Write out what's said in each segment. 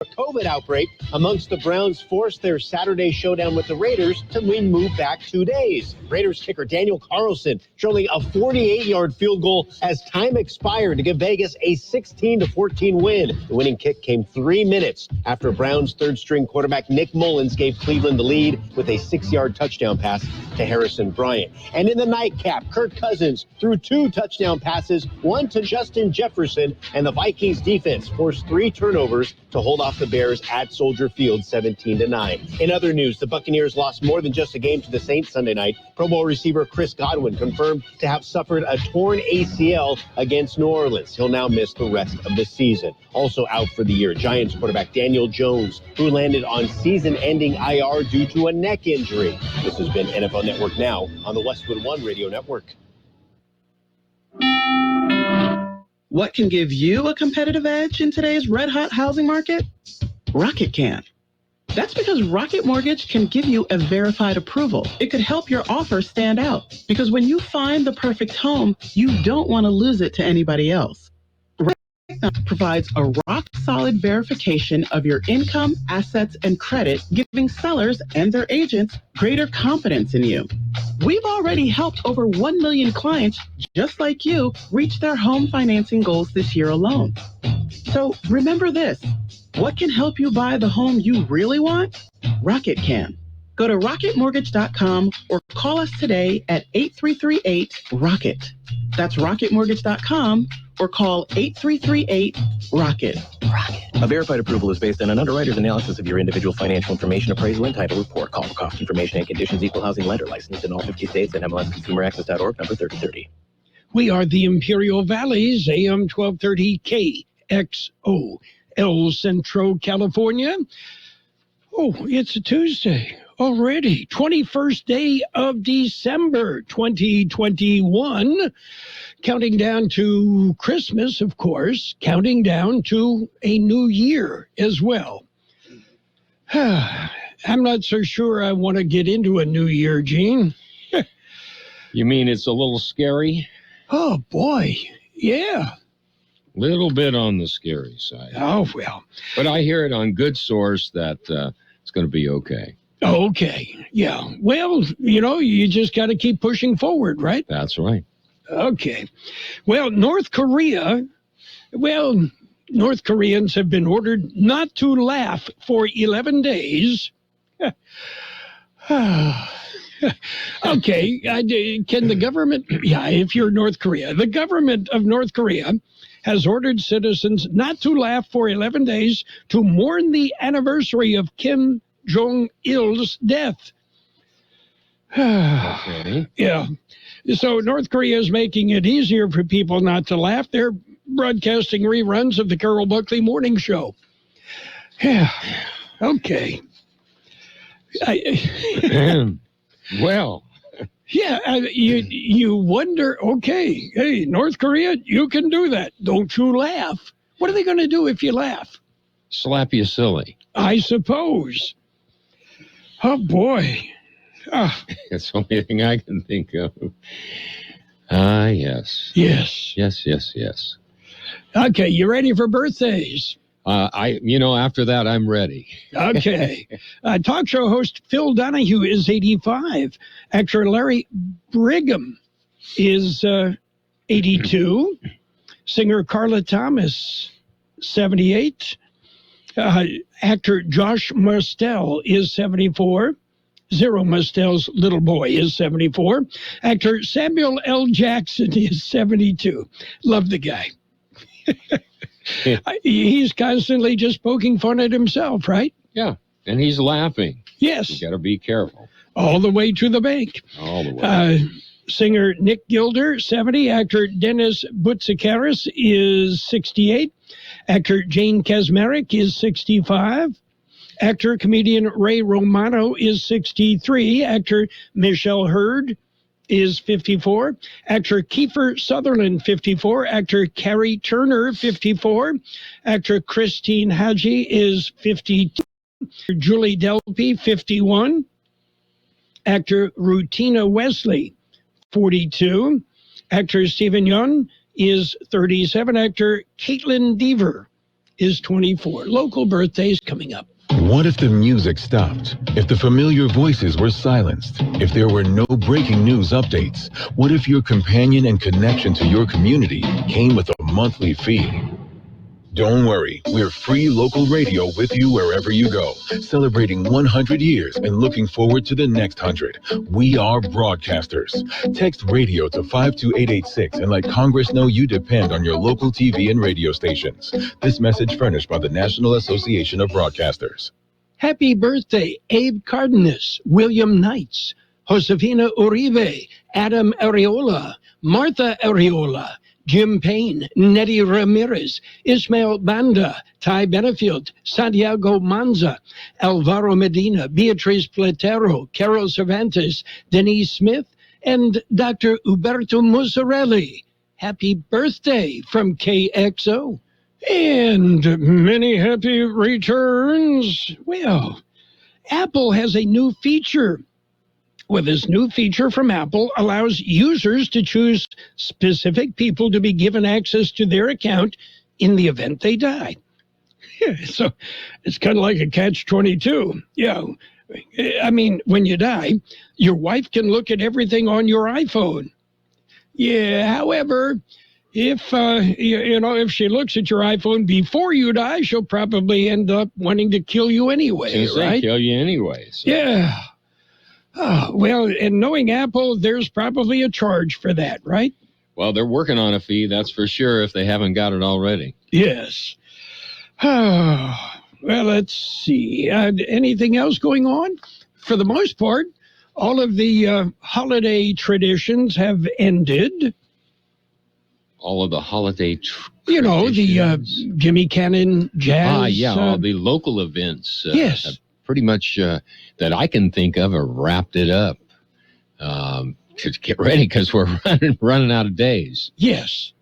A COVID outbreak amongst the Browns forced their Saturday showdown with the Raiders to be moved back 2 days. Raiders kicker Daniel Carlson drilling a 48-yard field goal as time expired to give Vegas a 16-14 win. The winning kick came 3 minutes after Browns third-string quarterback Nick Mullins gave Cleveland the lead with a 6-yard touchdown pass to Harrison Bryant. And in the nightcap, Kirk Cousins threw 2 touchdown passes, one to Justin Jefferson, and the Vikings defense forced 3 turnovers to hold off the Bears at Soldier Field 17-9. In other news, the Buccaneers lost more than just a game to the Saints Sunday night. Pro Bowl receiver Chris Godwin confirmed to have suffered a torn ACL against New Orleans. He'll now miss the rest of the season. Also out for the year, Giants quarterback Daniel Jones, who landed on season-ending IR due to a neck injury. This has been NFL Network Now on the Westwood One Radio Network. What can give you a competitive edge in today's red-hot housing market? Rocket can. That's because Rocket Mortgage can give you a verified approval. It could help your offer stand out, because when you find the perfect home, you don't want to lose it to anybody else. Rocket provides a rock-solid verification of your income, assets, and credit, giving sellers and their agents greater confidence in you. We've already helped over 1 million clients just like you reach their home financing goals this year alone. So remember this. What can help you buy the home you really want? Rocket can. Go to rocketmortgage.com or call us today at 8338-ROCKET. That's rocketmortgage.com or call 8338-ROCKET. Rocket. A verified approval is based on an underwriter's analysis of your individual financial information, appraisal, and title report. Call for cost information and conditions. Equal housing lender licensed in all 50 states and MLSConsumerAccess.org, number 3030. We are the Imperial Valleys, AM 1230 KXO, El Centro, California. Oh, it's a Tuesday already, 21st day of December 2021. Counting down to Christmas, of course, counting down to a new year as well. I'm not so sure I want to get into a new year, Gene. You mean it's a little scary? Oh, boy, yeah. Little bit on the scary side. Oh, well. But I hear it on good source that it's going to be okay. Okay, yeah. Well, you just got to keep pushing forward, right? That's right. Okay. Well, North Koreans have been ordered not to laugh for 11 days. Okay, can the government, if you're North Korea, the government of North Korea has ordered citizens not to laugh for 11 days to mourn the anniversary of Kim Jong-il's death. Okay. Yeah. So North Korea is making it easier for people not to laugh. They're broadcasting reruns of the Carroll Buckley morning show. Yeah. Okay. Well. Yeah, you wonder, okay, hey, North Korea, you can do that. Don't you laugh. What are they going to do if you laugh? Slap you silly. I suppose. Oh, boy. That's the only thing I can think of. Yes. Yes. Okay, you ready for birthdays? After that, I'm ready. Okay. Talk show host Phil Donahue is 85. Actor Larry Brigham is 82. Singer Carla Thomas, 78. Actor Josh Mostel is 74. Zero Mostel's little boy is 74. Actor Samuel L. Jackson is 72. Love the guy. He's constantly just poking fun at himself, right? Yeah, and he's laughing. Yes. You got to be careful. All the way to the bank. All the way. Singer Nick Gilder, 70. Actor Dennis Boutsikaris is 68. Actor Jane Kaczmarek is 65. Actor, comedian Ray Romano is 63. Actor Michelle Hurd is 54. Actor Kiefer Sutherland, 54. Actor Carrie Turner, 54. Actor Christine Haji is 52. Julie Delpy, 51. Actor Rutina Wesley, 42. Actor Stephen Yeun is 37. Actor Caitlin Deaver is 24. Local birthdays coming up. What if the music stopped? If the familiar voices were silenced? If there were no breaking news updates? What if your companion and connection to your community came with a monthly fee? Don't worry, we're free local radio with you wherever you go, celebrating 100 years and looking forward to the next 100. We are broadcasters. Text radio to 52886 and let Congress know you depend on your local TV and radio stations. This message furnished by the National Association of Broadcasters. Happy birthday, Abe Cardenas, William Knights, Josefina Uribe, Adam Areola, Martha Areola, Jim Payne, Nettie Ramirez, Ismael Banda, Ty Benefield, Santiago Manza, Alvaro Medina, Beatriz Platero, Carol Cervantes, Denise Smith, and Dr. Uberto Mussarelli. Happy birthday from KXO. And many happy returns. Well, Apple has a new feature. Well, this new feature from Apple allows users to choose specific people to be given access to their account in the event they die. Yeah, so it's kind of like a catch-22. Yeah, I mean, when you die, your wife can look at everything on your iPhone. Yeah, however, if if she looks at your iPhone before you die, she'll probably end up wanting to kill you anyway, right? Kill you anyway. So. Yeah. Oh, well, and knowing Apple, there's probably a charge for that, right? Well, they're working on a fee, that's for sure, if they haven't got it already. Yes. Well, let's see. Anything else going on? For the most part, all of the holiday traditions have ended. All of the holiday You know, the Jimmy Cannon Jazz. All the local events. Yes. Have pretty much that I can think of have wrapped it up. To get ready because we're running out of days. Yes.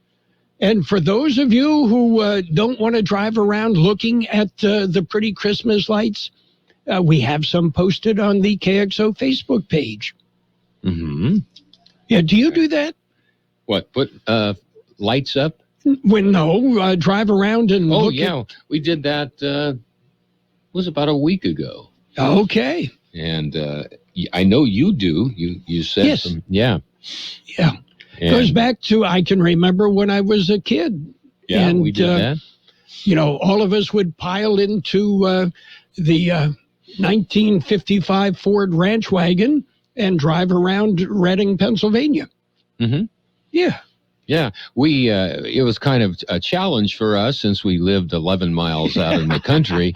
And for those of you who don't want to drive around looking at the pretty Christmas lights, we have some posted on the KXO Facebook page. Mm-hmm. Yeah, do you do that? What, put lights up? Drive around and look. Oh, yeah, we did that, it was about a week ago. Okay. And I know you do. You said yes. Yeah. It goes back to, I can remember when I was a kid. Yeah, and we did that. You know, all of us would pile into the 1955 Ford Ranch wagon and drive around Reading, Pennsylvania. Mm-hmm. Yeah. Yeah, we it was kind of a challenge for us since we lived 11 miles out in the country.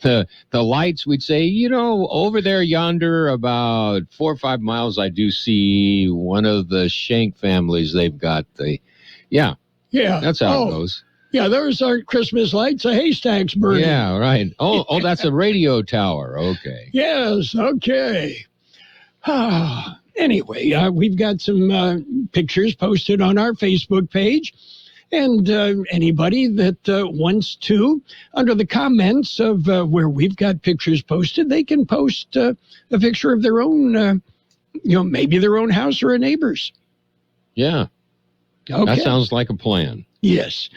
The lights, we'd say, over there yonder about 4 or 5 miles, I do see one of the Shank families. They've got yeah, that's how it goes. Yeah, those aren't Christmas lights, a haystack's burning. Yeah, right. Oh, that's a radio tower. Okay. Yes, okay. Anyway, we've got some pictures posted on our Facebook page. And anybody that wants to, under the comments of where we've got pictures posted, they can post a picture of their own, maybe their own house or a neighbor's. Yeah. Okay. That sounds like a plan. Yes.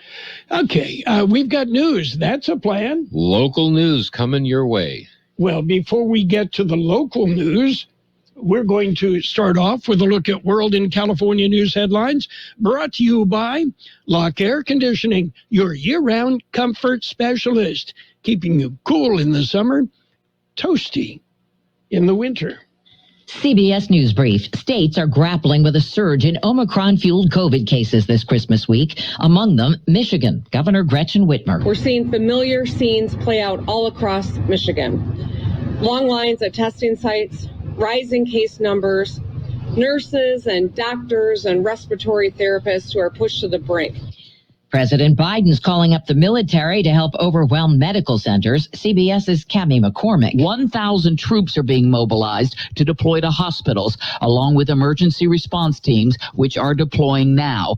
Okay. We've got news. That's a plan. Local news coming your way. Well, before we get to the local news, we're going to start off with a look at World in California news headlines, brought to you by Lock Air Conditioning, your year-round comfort specialist, keeping you cool in the summer, toasty in the winter. CBS News Brief. States are grappling with a surge in Omicron-fueled COVID cases this Christmas week. Among them, Michigan. Governor Gretchen Whitmer. We're seeing familiar scenes play out all across Michigan. Long lines at testing sites, rising case numbers, nurses and doctors and respiratory therapists who are pushed to the brink. President Biden's calling up the military to help overwhelm medical centers. CBS's Cammie McCormick. 1,000 troops are being mobilized to deploy to hospitals, along with emergency response teams, which are deploying now.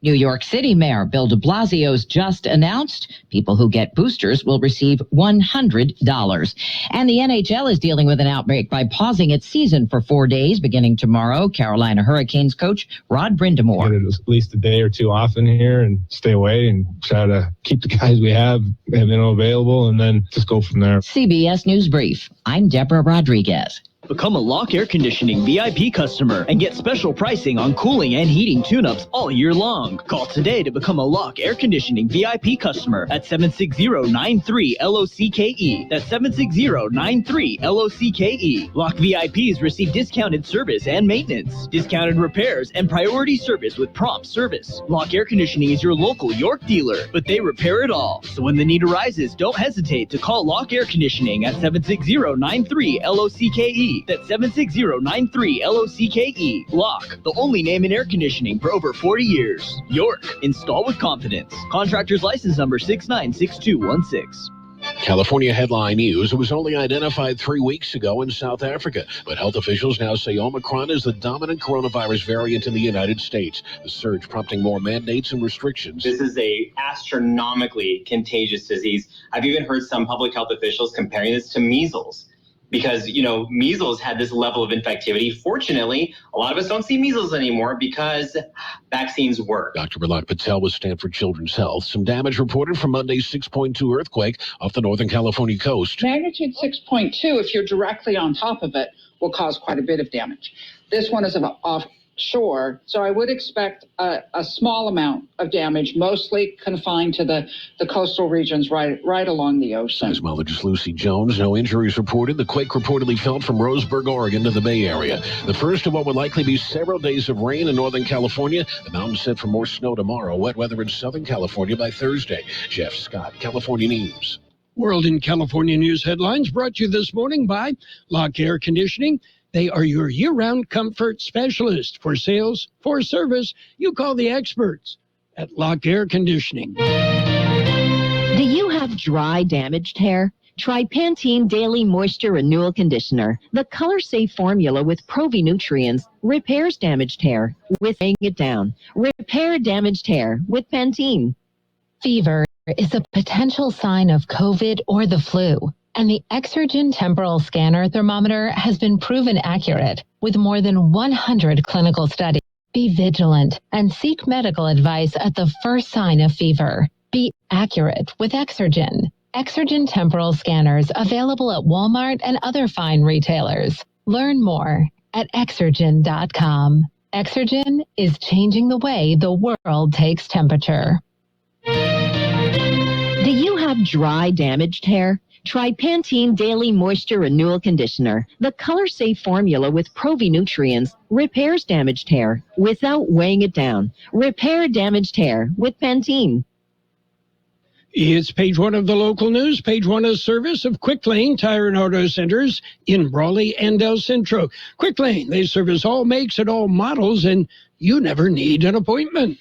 New York City Mayor Bill de Blasio's just announced people who get boosters will receive $100. And the NHL is dealing with an outbreak by pausing its season for 4 days beginning tomorrow. Carolina Hurricanes coach Rod Brindamore. Get it at least a day or two off in here and stay away and try to keep the guys we have available and then just go from there. CBS News Brief. I'm Deborah Rodriguez. Become a Lock Air Conditioning VIP customer and get special pricing on cooling and heating tune-ups all year long. Call today to become a Lock Air Conditioning VIP customer at 760-93-LOCKE. That's 760-93-LOCKE. Lock VIPs receive discounted service and maintenance, discounted repairs, and priority service with prompt service. Lock Air Conditioning is your local York dealer, but they repair it all. So when the need arises, don't hesitate to call Lock Air Conditioning at 760-93-LOCKE. That's 760-93-LOCKE. Lock, the only name in air conditioning for over 40 years. York, install with confidence. Contractor's license number 696216. California headline news. It was only identified 3 weeks ago in South Africa, but health officials now say Omicron is the dominant coronavirus variant in the United States. The surge prompting more mandates and restrictions. This is a astronomically contagious disease. I've even heard some public health officials comparing this to measles. Because, measles had this level of infectivity. Fortunately, a lot of us don't see measles anymore because vaccines work. Dr. Bilal Patel with Stanford Children's Health. Some damage reported from Monday's 6.2 earthquake off the Northern California coast. Magnitude 6.2, if you're directly on top of it, will cause quite a bit of damage. This one is offshore, so I would expect a small amount of damage, mostly confined to the coastal regions right along the ocean. Seismologist Lucy Jones, no injuries reported. The quake reportedly felt from Roseburg, Oregon to the Bay Area. The first of what would likely be several days of rain in Northern California. The mountain set for more snow tomorrow. Wet weather in Southern California by Thursday. Jeff Scott, California News. World in California News headlines brought to you this morning by Lock Air Conditioning. They are your year-round comfort specialist. For sales, for service, you call the experts at Lock Air Conditioning. Do you have dry, damaged hair? Try Pantene Daily Moisture Renewal Conditioner. The color-safe formula with Provi-nutrients repairs damaged hair with laying it down. Repair damaged hair with Pantene. Fever is a potential sign of COVID or the flu. And the Exergen temporal scanner thermometer has been proven accurate with more than 100 clinical studies. Be vigilant and seek medical advice at the first sign of fever. Be accurate with Exergen. Exergen temporal scanners available at Walmart and other fine retailers. Learn more at Exergen.com. Exergen is changing the way the world takes temperature. Do you have dry, damaged hair? Try Pantene Daily Moisture Renewal Conditioner. The color-safe formula with Provi-nutrients repairs damaged hair without weighing it down. Repair damaged hair with Pantene. It's page one of the local news. Page one is service of Quick Lane Tire and Auto Centers in Brawley and El Centro. Quick Lane, they service all makes and all models, and you never need an appointment.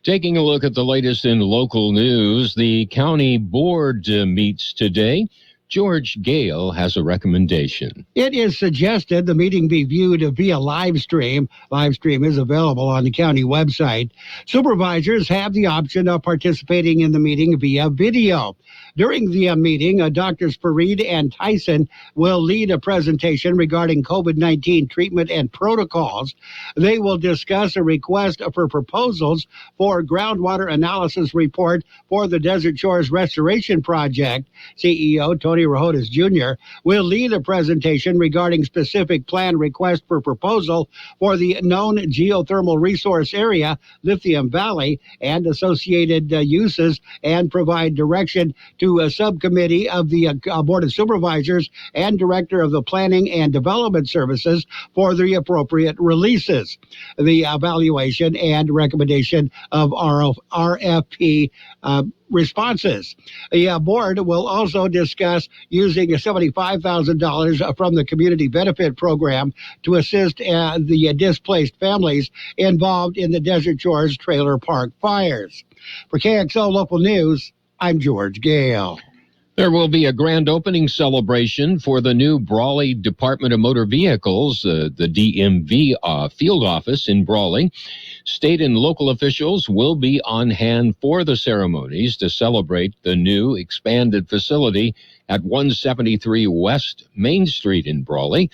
Taking a look at the latest in local news, the county board meets today. George Gale has a recommendation. It is suggested the meeting be viewed via live stream. Live stream is available on the county website. Supervisors have the option of participating in the meeting via video. During the meeting, Drs. Fareed and Tyson will lead a presentation regarding COVID-19 treatment and protocols. They will discuss a request for proposals for groundwater analysis report for the Desert Shores Restoration Project. CEO Tony Rojotas Jr. will lead a presentation regarding specific plan request for proposal for the known geothermal resource area, Lithium Valley, and associated uses, and provide direction to a subcommittee of the Board of Supervisors and Director of the Planning and Development Services for the appropriate releases. The evaluation and recommendation of RFP responses. The board will also discuss using $75,000 from the Community Benefit Program to assist the displaced families involved in the Desert Shores Trailer Park fires. For KXO Local News, I'm George Gale. There will be a grand opening celebration for the new Brawley Department of Motor Vehicles, the DMV field office in Brawley. State and local officials will be on hand for the ceremonies to celebrate the new expanded facility at 173 West Main Street in Brawley.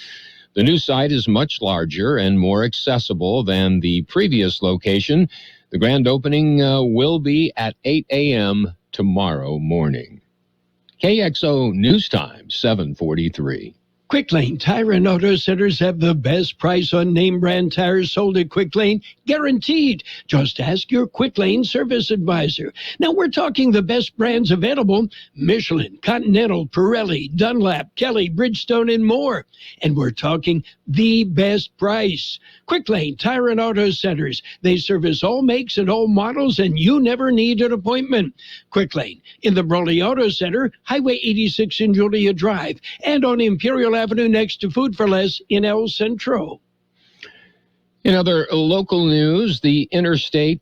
The new site is much larger and more accessible than the previous location. The grand opening will be at 8 a.m. tomorrow morning. KXO News Time, 7:43. Quick Lane Tire and Auto Centers have the best price on name brand tires sold at Quick Lane, guaranteed. Just ask your Quick Lane service advisor. Now we're talking the best brands available: Michelin, Continental, Pirelli, Dunlap, Kelly, Bridgestone, and more. And we're talking the best price. Quick Lane Tire and Auto Centers. They service all makes and all models, and you never need an appointment. Quick Lane in the Brawley Auto Center, Highway 86 in Julia Drive, and on Imperial Avenue next to Food for Less in El Centro. In other local news, the Interstate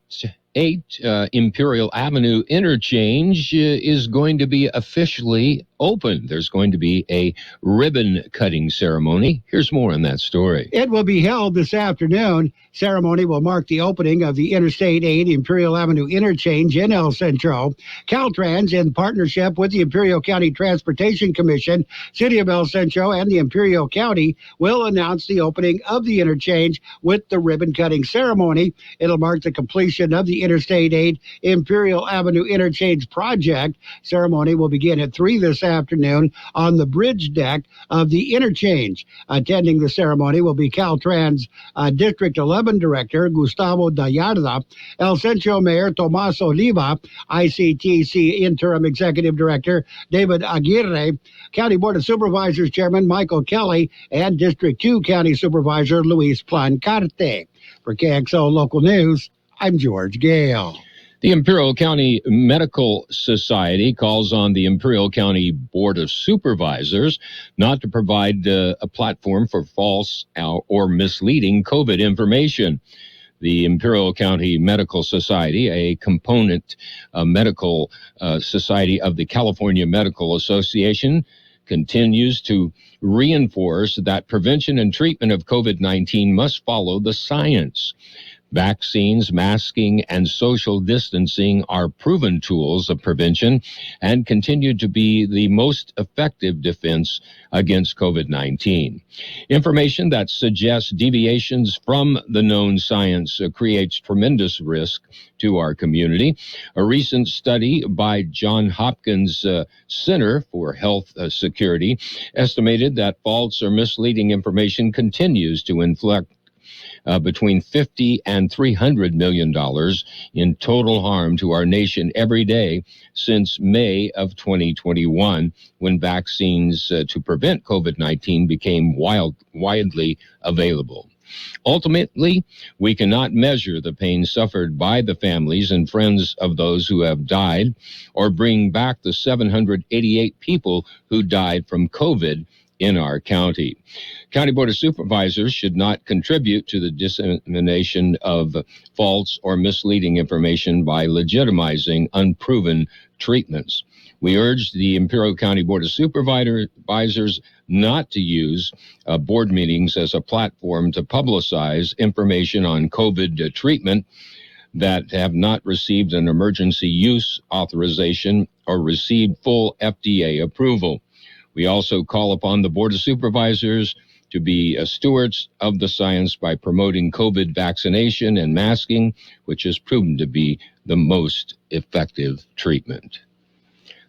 8 Imperial Avenue interchange is going to be officially open. There's going to be a ribbon cutting ceremony. Here's more on that story. It will be held this afternoon. Ceremony will mark the opening of the Interstate 8 Imperial Avenue interchange in El Centro. Caltrans, in partnership with the Imperial County Transportation Commission, City of El Centro, and the Imperial County, will announce the opening of the interchange with the ribbon cutting ceremony. It'll mark the completion of the Interstate 8 Imperial Avenue interchange project. Ceremony will begin at 3 this afternoon on the bridge deck of the interchange. Attending the ceremony will be Caltrans District 11 Director Gustavo Dallarda, El Centro Mayor Tomas Oliva, ICTC Interim Executive Director David Aguirre, County Board of Supervisors Chairman Michael Kelly, and District 2 County Supervisor Luis Plancarte. For KXO Local News, I'm George Gale. The Imperial County Medical Society calls on the Imperial County Board of Supervisors not to provide a platform for false or misleading COVID information. The Imperial County Medical Society, a component medical society of the California Medical Association, continues to reinforce that prevention and treatment of COVID-19 must follow the science. Vaccines, masking, and social distancing are proven tools of prevention and continue to be the most effective defense against COVID-19. Information that suggests deviations from the known science creates tremendous risk to our community. A recent study by Johns Hopkins Center for Health Security estimated that false or misleading information continues to inflict between $50 and $300 million in total harm to our nation every day since May of 2021, when vaccines to prevent COVID-19 became widely available. Ultimately, we cannot measure the pain suffered by the families and friends of those who have died, or bring back the 788 people who died from COVID in our county. County Board of Supervisors should not contribute to the dissemination of false or misleading information by legitimizing unproven treatments. We urge the Imperial County Board of Supervisors not to use board meetings as a platform to publicize information on COVID treatment that have not received an emergency use authorization or received full FDA approval. We also call upon the Board of Supervisors to be stewards of the science by promoting COVID vaccination and masking, which has proven to be the most effective treatment.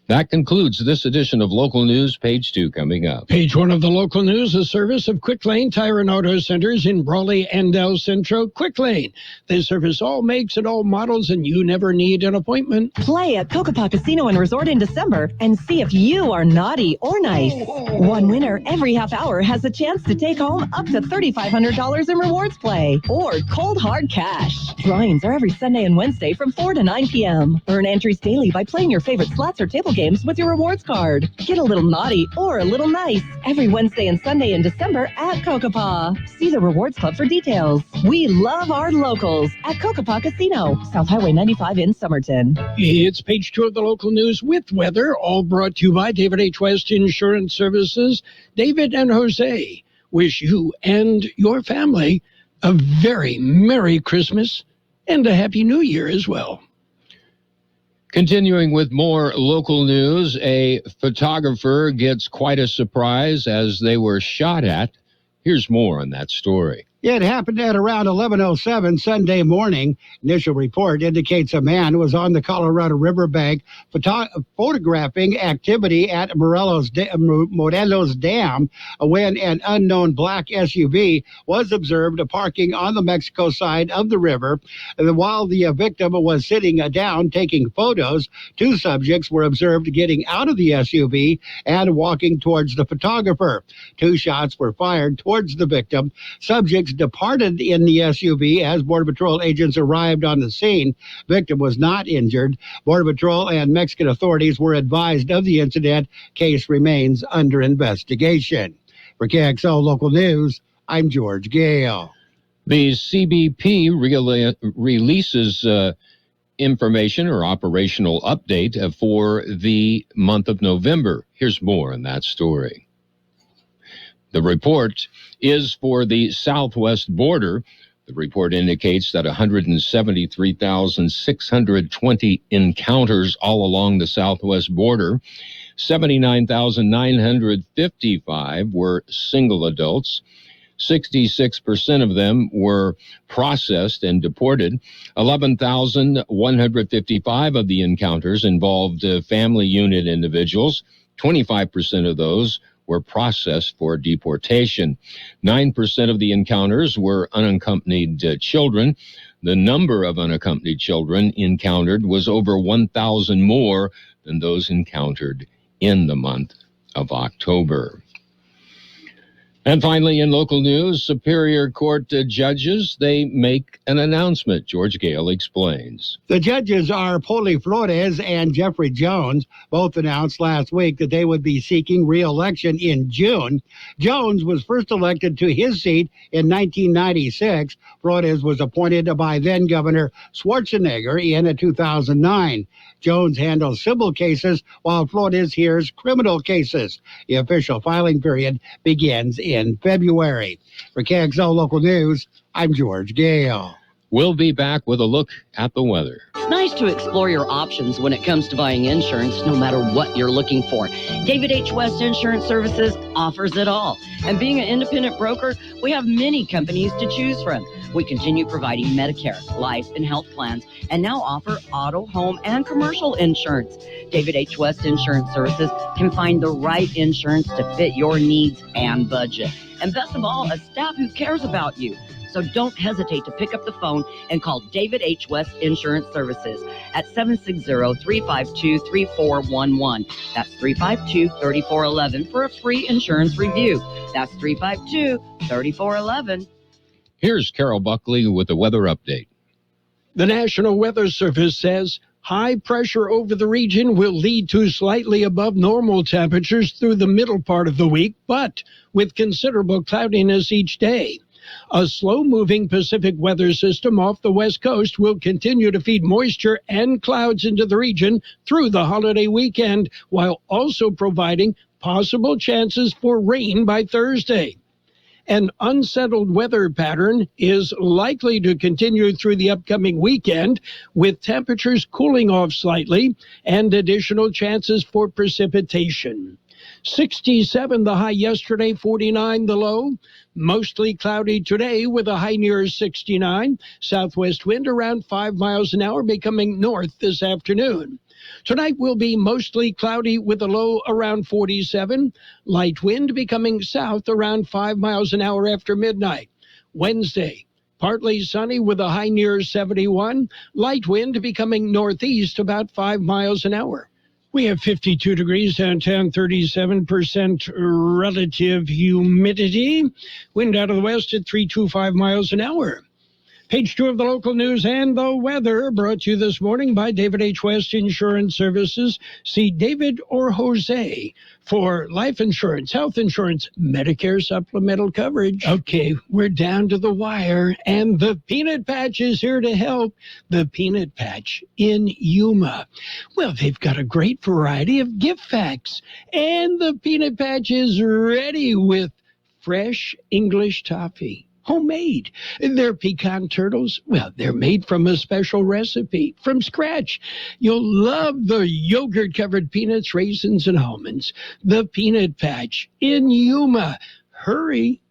That concludes this edition of Local News. Page 2 coming up. Page 1 of the local news, a service of Quick Lane Tire and Auto Centers in Brawley and El Centro. Quick Lane. They service all makes and all models, and you never need an appointment. Play at Kokopah Casino and Resort in December and see if you are naughty or nice. One winner every half hour has a chance to take home up to $3,500 in rewards play or cold hard cash. Drawings are every Sunday and Wednesday from 4 to 9 p.m. Earn entries daily by playing your favorite slots or table games games with your rewards card. Get a little naughty or a little nice every Wednesday and Sunday in December at Kokopah. See the Rewards Club for details. We love our locals at Kokopah Casino, South Highway 95 in Somerton. It's page 2 of the local news with weather, all brought to you by David H. West Insurance Services. David and Jose wish you and your family a very Merry Christmas and a Happy New Year as well. Continuing with more local news, a photographer gets quite a surprise as they were shot at. Here's more on that story. It happened at around 11:07 Sunday morning. Initial report indicates a man was on the Colorado Riverbank photographing activity at Morelos Dam when an unknown black SUV was observed parking on the Mexico side of the river. While the victim was sitting down taking photos, two subjects were observed getting out of the SUV and walking towards the photographer. Two shots were fired towards the victim. Subjects departed in the SUV as Border Patrol agents arrived on the scene. Victim was not injured. Border Patrol and Mexican authorities were advised of the incident. Case remains under investigation. For KXO Local News, I'm George Gale. The CBP releases information or operational update for the month of November. Here's more on that story. The report is for the southwest border. The report indicates that 173,620 encounters all along the southwest border. 79,955 were single adults. 66% of them were processed and deported. 11,155 of the encounters involved family unit individuals. 25% of those were processed for deportation. 9% of the encounters were unaccompanied children. The number of unaccompanied children encountered was over 1,000 more than those encountered in the month of October. And finally, in local news, Superior Court judges, they make an announcement. George Gale explains. The judges are Poli Flores and Jeffrey Jones. Both announced last week that they would be seeking re-election in June. Jones was first elected to his seat in 1996. Flores was appointed by then-Governor Schwarzenegger in 2009. Jones handles civil cases while Flores hears criminal cases. The official filing period begins in February. For KXO Local News, I'm George Gale. We'll be back with a look at the weather. It's nice to explore your options when it comes to buying insurance, no matter what you're looking for. David H. West Insurance Services offers it all. And being an independent broker, we have many companies to choose from. We continue providing Medicare, life, and health plans, and now offer auto, home, and commercial insurance. David H. West Insurance Services can find the right insurance to fit your needs and budget. And best of all, a staff who cares about you. So don't hesitate to pick up the phone and call David H. West Insurance Services at 760-352-3411. That's 352-3411 for a free insurance review. That's 352-3411. Here's Carroll Buckley with the weather update. The National Weather Service says high pressure over the region will lead to slightly above normal temperatures through the middle part of the week, but with considerable cloudiness each day. A slow-moving Pacific weather system off the west coast will continue to feed moisture and clouds into the region through the holiday weekend, while also providing possible chances for rain by Thursday. An unsettled weather pattern is likely to continue through the upcoming weekend, with temperatures cooling off slightly and additional chances for precipitation. 67 the high yesterday, 49 the low. Mostly cloudy today with a high near 69. Southwest wind around 5 miles an hour, becoming north this afternoon. Tonight will be mostly cloudy with a low around 47. Light wind becoming south around 5 miles an hour after midnight. Wednesday, partly sunny with a high near 71. Light wind becoming northeast about 5 miles an hour. We have 52 degrees downtown, 37% relative humidity. Wind out of the west at 325 miles an hour. Page 2 of the local news and the weather brought to you this morning by David H. West Insurance Services. See David or Jose for life insurance, health insurance, Medicare supplemental coverage. Okay, we're down to the wire, and the Peanut Patch is here to help. The Peanut Patch in Yuma. Well, they've got a great variety of gift packs, and the Peanut Patch is ready with fresh English toffee. Homemade. Their pecan turtles, well, they're made from a special recipe from scratch. You'll love the yogurt-covered peanuts, raisins, and almonds. The Peanut Patch in Yuma. Hurry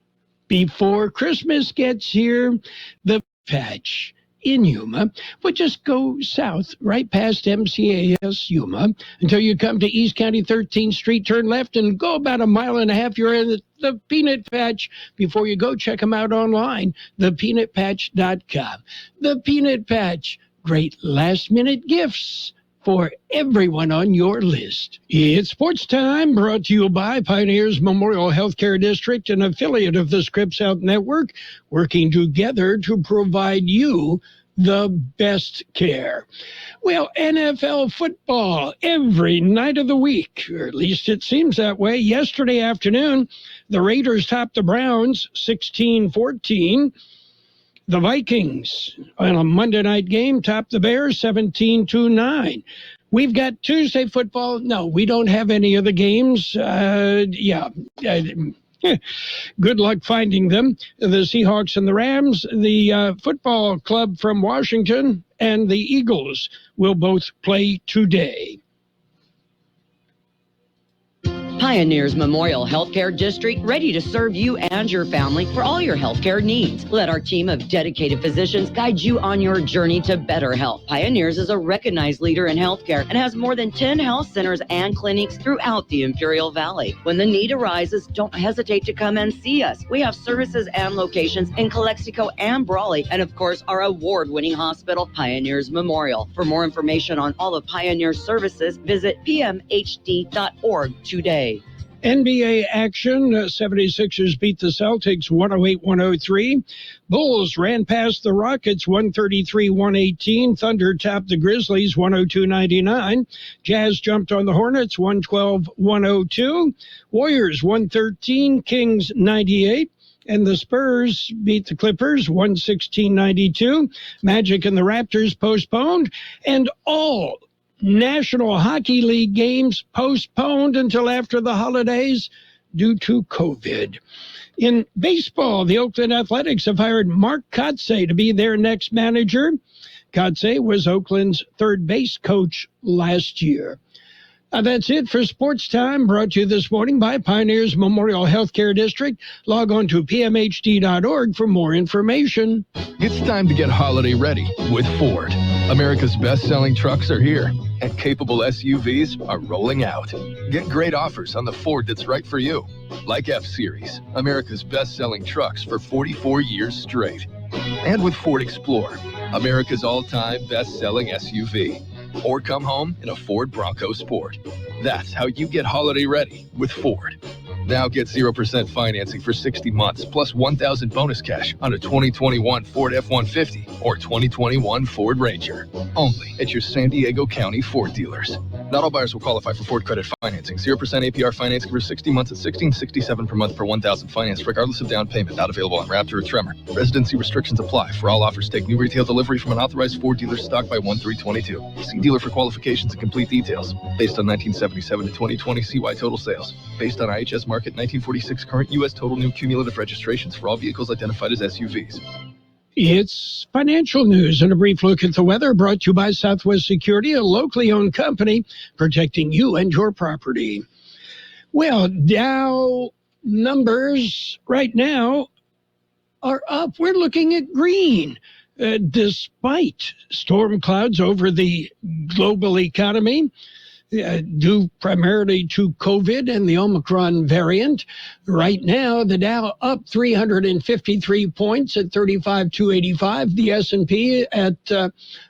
before Christmas gets here. The Patch in Yuma, but just go south right past MCAS Yuma until you come to East County 13th Street, turn left, and go about a mile and a half. You're in the Peanut Patch. Before you go, check them out online, thepeanutpatch.com. The Peanut Patch, great last-minute gifts for everyone on your list. It's sports time, brought to you by Pioneers Memorial Healthcare District, an affiliate of the Scripps Health Network, working together to provide you the best care. Well, NFL football every night of the week, or at least it seems that way. Yesterday afternoon, the Raiders topped the Browns 16-14. The Vikings, on a Monday night game, topped the Bears 17-9. We've got Tuesday football. No, we don't have any of the games. Good luck finding them. The Seahawks and the Rams, the football club from Washington, and the Eagles will both play today. Pioneers Memorial Healthcare District, ready to serve you and your family for all your healthcare needs. Let our team of dedicated physicians guide you on your journey to better health. Pioneers is a recognized leader in healthcare and has more than 10 health centers and clinics throughout the Imperial Valley. When the need arises, don't hesitate to come and see us. We have services and locations in Calexico and Brawley, and of course, our award-winning hospital, Pioneers Memorial. For more information on all of Pioneers services, visit pmhd.org today. NBA action, 76ers beat the Celtics 108-103. Bulls ran past the Rockets 133-118. Thunder topped the Grizzlies 102-99. Jazz jumped on the Hornets 112-102. Warriors 113, Kings 98. And the Spurs beat the Clippers 116-92. Magic and the Raptors postponed. And all National Hockey League games postponed until after the holidays due to COVID. In baseball, the Oakland Athletics have hired Mark Kxo to be their next manager. Kxo was Oakland's third base coach last year. That's it for Sports Time, brought to you this morning by Pioneers Memorial Healthcare District. Log on to pmhd.org for more information. It's time to get holiday ready with Ford. America's best-selling trucks are here, and capable SUVs are rolling out. Get great offers on the Ford that's right for you, like F-Series, America's best-selling trucks for 44 years straight. And with Ford Explorer, America's all-time best-selling SUV. Or come home in a Ford Bronco Sport. That's how you get holiday ready with Ford. Now get 0% financing for 60 months plus $1,000 bonus cash on a 2021 Ford F-150 or 2021 Ford Ranger. Only at your San Diego County Ford dealers. Not all buyers will qualify for Ford credit financing. 0% APR financing for 60 months at $1,667 per month per $1,000 financed regardless of down payment. Not available on Raptor or Tremor. Residency restrictions apply. For all offers, take new retail delivery from an authorized Ford dealer stocked by 1/3/22. See dealer for qualifications and complete details. Based on 1977 to 2020 CY total sales. Based on IHS Market 1946 current U.S. total new cumulative registrations for all vehicles identified as SUVs. It's financial news and a brief look at the weather, brought to you by Southwest Security, a locally owned company protecting you and your property. Well, Dow numbers right now are up. We're looking at green. Despite storm clouds over the global economy, due primarily to COVID and the Omicron variant. Right now, the Dow up 353 points at 35,285. The S&P at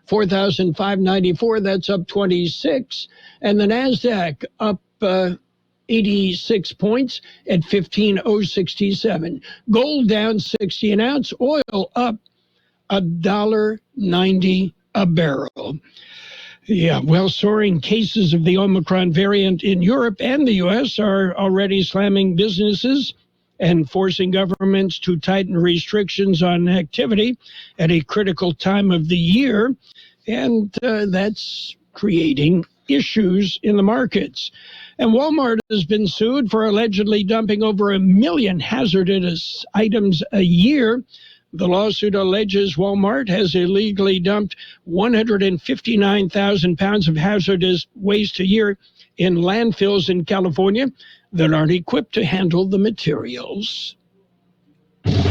4,594. That's up 26. And the NASDAQ up 86 points at 15,067. Gold down 60 an ounce. Oil up $1.90 a barrel. Yeah, well, soaring cases of the Omicron variant in Europe and the U.S. are already slamming businesses and forcing governments to tighten restrictions on activity at a critical time of the year. And that's creating issues in the markets. And Walmart has been sued for allegedly dumping over 1 million hazardous items a year. The lawsuit alleges Walmart has illegally dumped 159,000 pounds of hazardous waste a year in landfills in California that aren't equipped to handle the materials.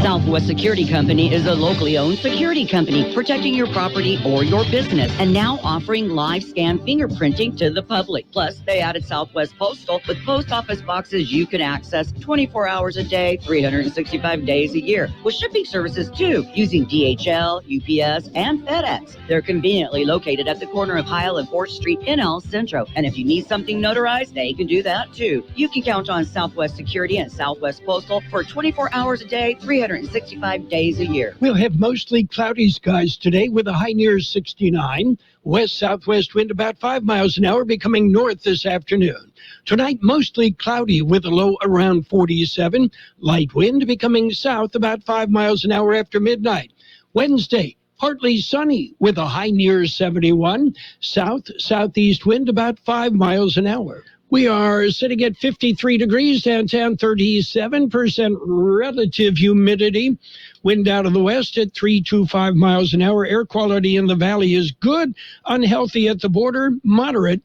Southwest Security Company is a locally owned security company protecting your property or your business and now offering live scan fingerprinting to the public. Plus, they added Southwest Postal with post office boxes you can access 24 hours a day, 365 days a year, with shipping services too, using DHL, UPS, and FedEx. They're conveniently located at the corner of Heil and 4th Street in El Centro. And if you need something notarized, they can do that too. You can count on Southwest Security and Southwest Postal for 24 hours a day, 365 days a year. We'll have mostly cloudy skies today with a high near 69. West-southwest wind about 5 miles an hour, becoming north this afternoon. Tonight, mostly cloudy with a low around 47. Light wind becoming south about 5 miles an hour after midnight. Wednesday, partly sunny with a high near 71. South-southeast wind about 5 miles an hour. We are sitting at 53 degrees downtown, 37% relative humidity. Wind out of the west at 325 miles an hour. Air quality in the valley is good, unhealthy at the border, moderate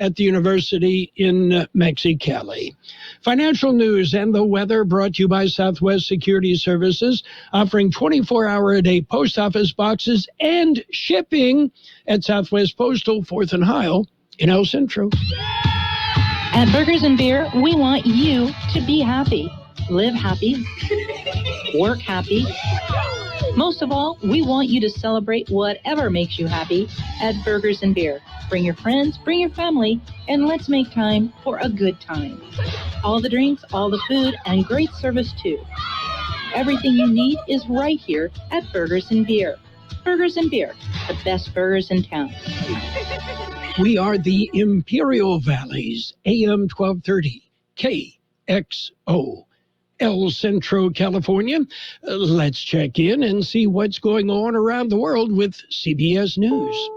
at the University in Mexicali. Financial news and the weather brought to you by Southwest Security Services, offering 24-hour-a-day post office boxes and shipping at Southwest Postal, 4th and Heil in El Centro. At Burgers and Beer, we want you to be happy, live happy, work happy. Most of all, we want you to celebrate whatever makes you happy at Burgers and Beer. Bring your friends, bring your family, and let's make time for a good time. All the drinks, all the food, and great service too. Everything you need is right here at Burgers and Beer. Burgers and Beer, the best burgers in town. We are the Imperial Valley's AM 1230 Kxo, El Centro, California. Let's check in and see what's going on around the world with CBS News.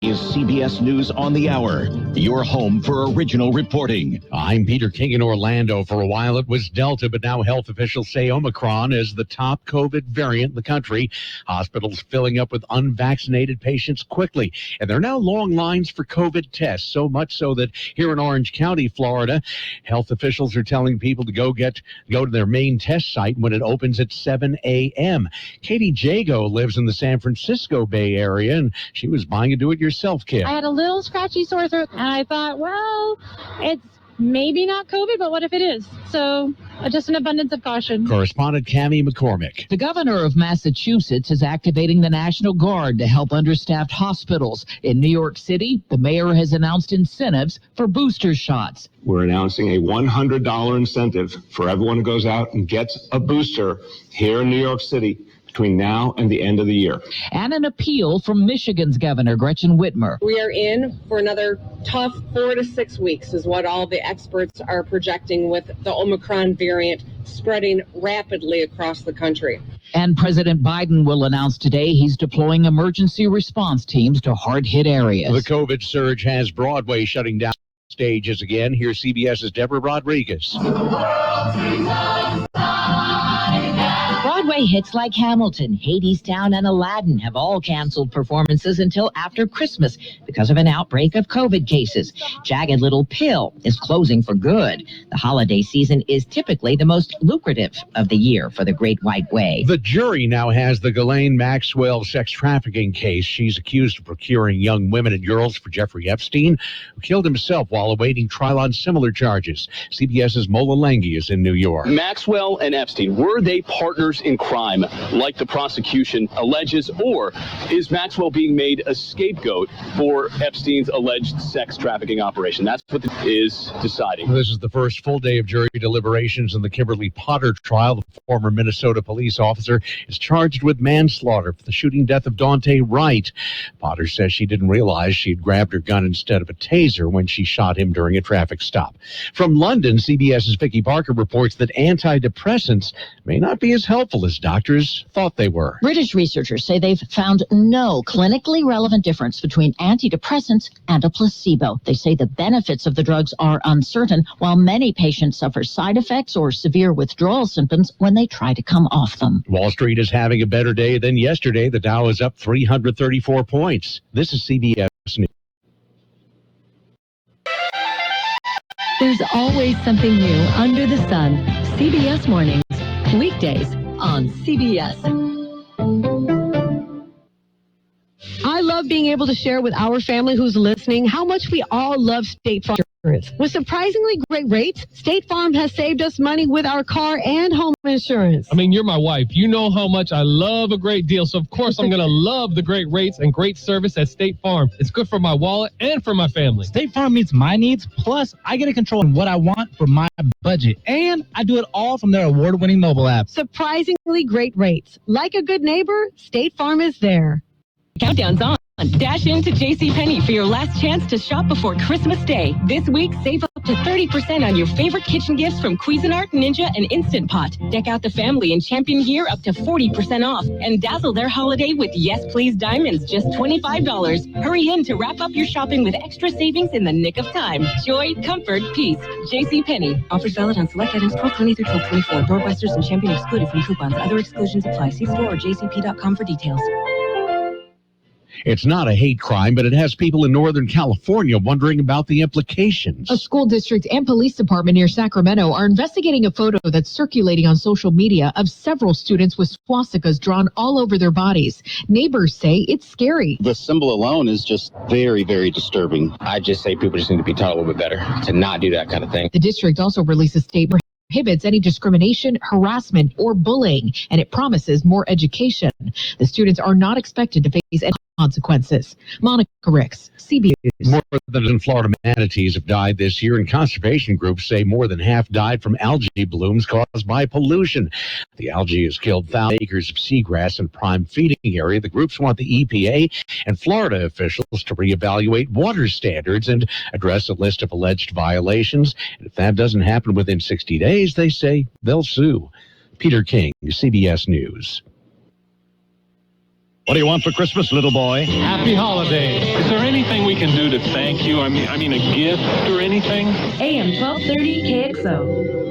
Is CBS News on the Hour, your home for original reporting. I'm Peter King in Orlando. For a while it was Delta, but now health officials say Omicron is the top COVID variant in the country. Hospitals filling up with unvaccinated patients quickly. And there are now long lines for COVID tests, so much so that here in Orange County, Florida, health officials are telling people to go to their main test site when it opens at 7 a.m. Katie Jago lives in the San Francisco Bay Area, and she was buying a do-it-yourself kit. I had a little scratchy sore throat, and I thought, well, it's maybe not COVID, but what if it is? So just an abundance of caution. Correspondent Cammie McCormick. The governor of Massachusetts is activating the National Guard to help understaffed hospitals. In New York City, the mayor has announced incentives for booster shots. We're announcing a $100 incentive for everyone who goes out and gets a booster here in New York City between now and the end of the year. And an appeal from Michigan's Governor Gretchen Whitmer. We are in for another tough 4 to 6 weeks is what all the experts are projecting, with the Omicron variant spreading rapidly across the country. And President Biden will announce today he's deploying emergency response teams to hard-hit areas. The COVID surge has Broadway shutting down stages again. Here's CBS's Deborah Rodriguez. Broadway hits like Hamilton, Hadestown, and Aladdin have all canceled performances until after Christmas because of an outbreak of COVID cases. Jagged Little Pill is closing for good. The holiday season is typically the most lucrative of the year for the Great White Way. The jury now has the Ghislaine Maxwell sex trafficking case. She's accused of procuring young women and girls for Jeffrey Epstein, who killed himself while awaiting trial on similar charges. CBS's Mola Lengi is in New York. Maxwell and Epstein, were they partners in crime, like the prosecution alleges, or is Maxwell being made a scapegoat for Epstein's alleged sex trafficking operation? That's what is deciding. This is the first full day of jury deliberations in the Kimberly Potter trial. The former Minnesota police officer is charged with manslaughter for the shooting death of Daunte Wright. Potter says she didn't realize she'd grabbed her gun instead of a taser when she shot him during a traffic stop. From London, CBS's Vicky Parker reports that antidepressants may not be as helpful as doctors thought they were. British researchers say they've found no clinically relevant difference between antidepressants and a placebo. They say the benefits of the drugs are uncertain, while many patients suffer side effects or severe withdrawal symptoms when they try to come off them. Wall Street is having a better day than yesterday. The Dow is up 334 points. This is CBS News. There's always something new under the sun. CBS Mornings, weekdays on CBS. I love being able to share with our family who's listening how much we all love State Farm insurance. With surprisingly great rates, State Farm has saved us money with our car and home insurance. I mean, you're my wife. You know how much I love a great deal. So, of course, I'm going to love the great rates and great service at State Farm. It's good for my wallet and for my family. State Farm meets my needs. Plus, I get to control what I want for my budget. And I do it all from their award-winning mobile app. Surprisingly great rates. Like a good neighbor, State Farm is there. Countdown's on. Dash into JCPenney for your last chance to shop before Christmas Day. This week, save up to 30% on your favorite kitchen gifts from Cuisinart, Ninja, and Instant Pot. Deck out the family in Champion gear up to 40% off. And dazzle their holiday with Yes Please Diamonds, just $25. Hurry in to wrap up your shopping with extra savings in the nick of time. Joy, comfort, peace. JCPenney. Offers valid on select items 12/20 through 12/24. Doorbusters and Champion excluded from coupons. Other exclusions apply. See store or jcp.com for details. It's not a hate crime, but it has people in Northern California wondering about the implications. A school district and police department near Sacramento are investigating a photo that's circulating on social media of several students with swastikas drawn all over their bodies. Neighbors say it's scary. The symbol alone is just very, very disturbing. I just say people just need to be taught a little bit better to not do that kind of thing. The district also released a statement prohibits any discrimination, harassment, or bullying, and it promises more education. The students are not expected to face any consequences. Monica Ricks, CBS News. More than Florida manatees have died this year, and conservation groups say more than half died from algae blooms caused by pollution. The algae has killed thousands of acres of seagrass and prime feeding area. The groups want the EPA and Florida officials to reevaluate water standards and address a list of alleged violations. And if that doesn't happen within 60 days, they say they'll sue. Peter King, CBS News. What do you want for Christmas, little boy? Happy holidays. Is there anything we can do to thank you? I mean a gift or anything? AM 1230 KXO.